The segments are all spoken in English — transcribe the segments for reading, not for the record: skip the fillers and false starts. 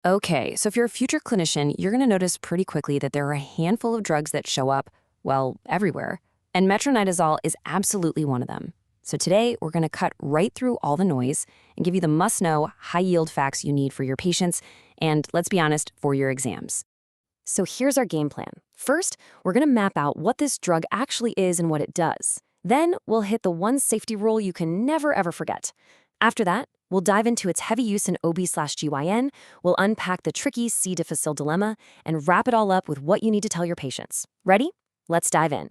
Okay, so if you're a future clinician, you're going to notice pretty quickly that there are a handful of drugs that show up, well, everywhere. And metronidazole is absolutely one of them. So today, we're going to cut right through all the noise and give you the must-know, high-yield facts you need for your patients and, let's be honest, for your exams. So here's our game plan. First, we're going to map out what this drug actually is and what it does. Then, we'll hit the one safety rule you can never ever forget. After that, we'll dive into its heavy use in OB/GYN, we'll unpack the tricky C. difficile dilemma, and wrap it all up with what you need to tell your patients. Ready? Let's dive in.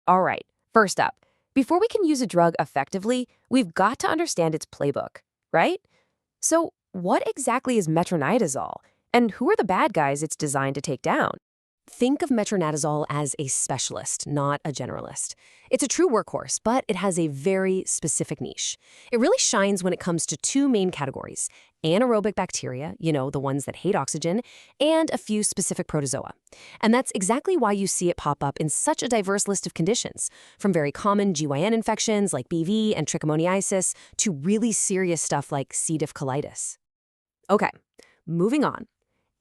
All right, first up, before we can use a drug effectively, we've got to understand its playbook, right? So what exactly is metronidazole, and who are the bad guys it's designed to take down? Think of metronidazole as a specialist, not a generalist. It's a true workhorse, but it has a very specific niche. It really shines when it comes to two main categories: anaerobic bacteria, the ones that hate oxygen, and a few specific protozoa. And that's exactly why you see it pop up in such a diverse list of conditions, from very common GYN infections like BV and trichomoniasis to really serious stuff like C. diff colitis. Okay, moving on.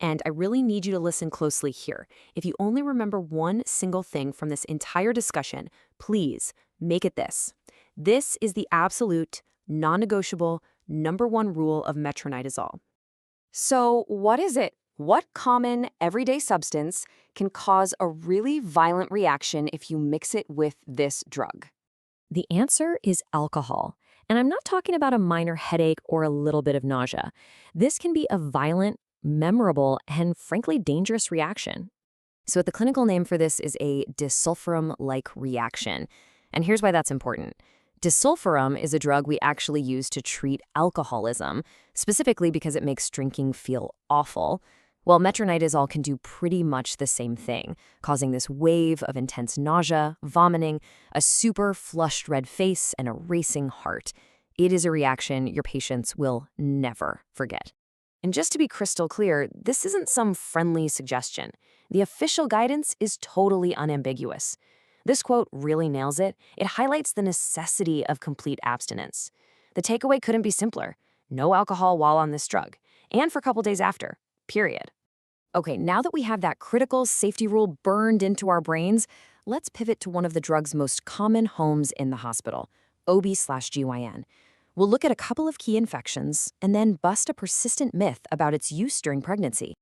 And I really need you to listen closely here. If you only remember one single thing from this entire discussion, please make it this. This is the absolute, non-negotiable, #1 rule of metronidazole. So what is it? What common, everyday substance can cause a really violent reaction if you mix it with this drug? The answer is alcohol. And I'm not talking about a minor headache or a little bit of nausea. This can be a violent, memorable, and frankly dangerous reaction. So the clinical name for this is a disulfiram-like reaction. And here's why that's important. Disulfiram is a drug we actually use to treat alcoholism, specifically because it makes drinking feel awful. Well, metronidazole can do pretty much the same thing, causing this wave of intense nausea, vomiting, a super flushed red face, and a racing heart. It is a reaction your patients will never forget. And just to be crystal clear, this isn't some friendly suggestion. The official guidance is totally unambiguous. This quote really nails it. It highlights the necessity of complete abstinence. The takeaway couldn't be simpler. No alcohol while on this drug, and for a couple days after, period. Okay, now that we have that critical safety rule burned into our brains, let's pivot to one of the drug's most common homes in the hospital, OB/GYN. We'll look at a couple of key infections and then bust a persistent myth about its use during pregnancy.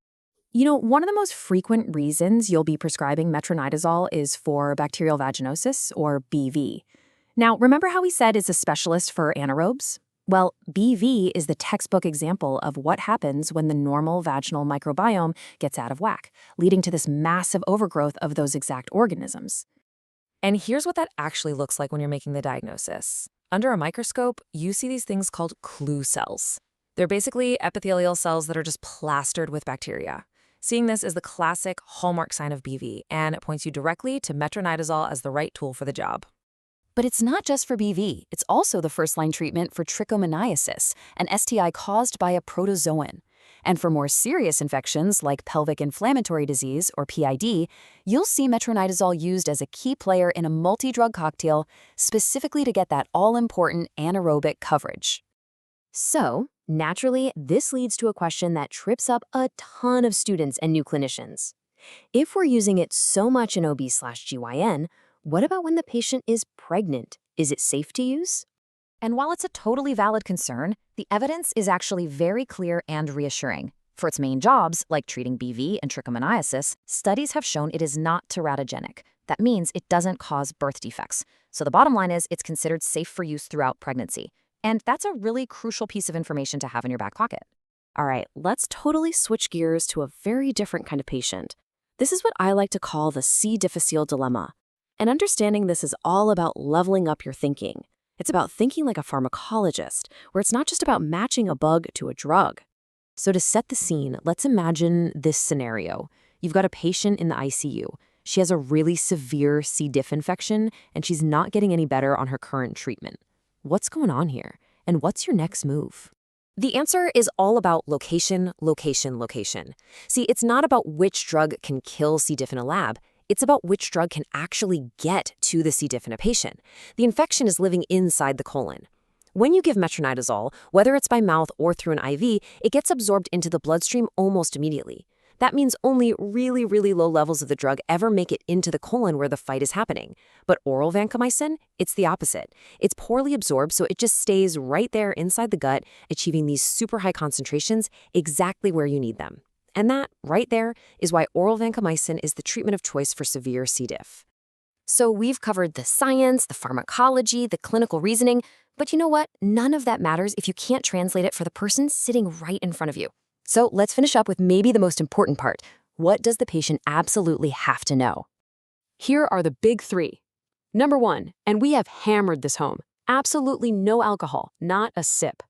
One of the most frequent reasons you'll be prescribing metronidazole is for bacterial vaginosis, or BV. Now, remember how we said it's a specialist for anaerobes? Well, BV is the textbook example of what happens when the normal vaginal microbiome gets out of whack, leading to this massive overgrowth of those exact organisms. And here's what that actually looks like when you're making the diagnosis. Under a microscope, you see these things called clue cells. They're basically epithelial cells that are just plastered with bacteria. Seeing this is the classic hallmark sign of BV, and it points you directly to metronidazole as the right tool for the job. But it's not just for BV. It's also the first-line treatment for trichomoniasis, an STI caused by a protozoan. And for more serious infections like pelvic inflammatory disease, or PID, you'll see metronidazole used as a key player in a multi-drug cocktail specifically to get that all-important anaerobic coverage. So, naturally, this leads to a question that trips up a ton of students and new clinicians. If we're using it so much in OB/GYN, what about when the patient is pregnant? Is it safe to use? And while it's a totally valid concern, the evidence is actually very clear and reassuring. For its main jobs, like treating BV and trichomoniasis, studies have shown it is not teratogenic. That means it doesn't cause birth defects. So the bottom line is it's considered safe for use throughout pregnancy. And that's a really crucial piece of information to have in your back pocket. All right, let's totally switch gears to a very different kind of patient. This is what I like to call the C. difficile dilemma. And understanding this is all about leveling up your thinking. It's about thinking like a pharmacologist, where it's not just about matching a bug to a drug. So to set the scene, let's imagine this scenario. You've got a patient in the ICU. She has a really severe C. diff infection, and she's not getting any better on her current treatment. What's going on here? And what's your next move? The answer is all about location, location, location. See, it's not about which drug can kill C. diff in a lab. It's about which drug can actually get to the C. diff in a patient. The infection is living inside the colon. When you give metronidazole, whether it's by mouth or through an IV, it gets absorbed into the bloodstream almost immediately. That means only really, really low levels of the drug ever make it into the colon where the fight is happening. But oral vancomycin, it's the opposite. It's poorly absorbed, so it just stays right there inside the gut, achieving these super high concentrations exactly where you need them. And that, right there, is why oral vancomycin is the treatment of choice for severe C. diff. So we've covered the science, the pharmacology, the clinical reasoning, but you know what? None of that matters if you can't translate it for the person sitting right in front of you. So let's finish up with maybe the most important part. What does the patient absolutely have to know? Here are the big three. Number 1, and we have hammered this home, absolutely no alcohol, not a sip.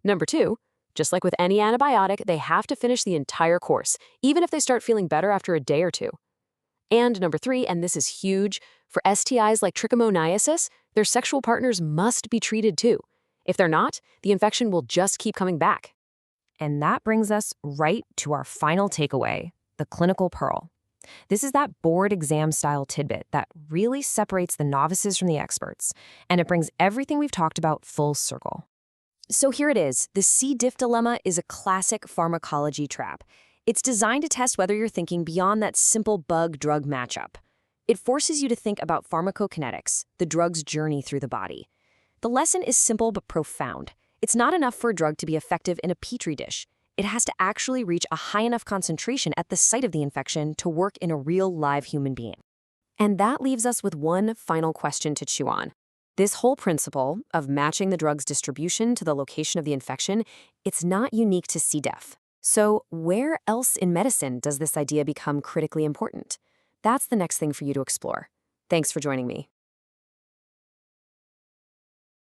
Number 2, just like with any antibiotic, they have to finish the entire course, even if they start feeling better after a day or two. And number 3, and this is huge, for STIs like trichomoniasis, their sexual partners must be treated too. If they're not, the infection will just keep coming back. And that brings us right to our final takeaway, the clinical pearl. This is that board exam-style tidbit that really separates the novices from the experts, and it brings everything we've talked about full circle. So here it is. The C. diff dilemma is a classic pharmacology trap. It's designed to test whether you're thinking beyond that simple bug-drug matchup. It forces you to think about pharmacokinetics, the drug's journey through the body. The lesson is simple but profound. It's not enough for a drug to be effective in a petri dish. It has to actually reach a high enough concentration at the site of the infection to work in a real live human being. And that leaves us with one final question to chew on. This whole principle of matching the drug's distribution to the location of the infection, it's not unique to C. diff. So where else in medicine does this idea become critically important? That's the next thing for you to explore. Thanks for joining me.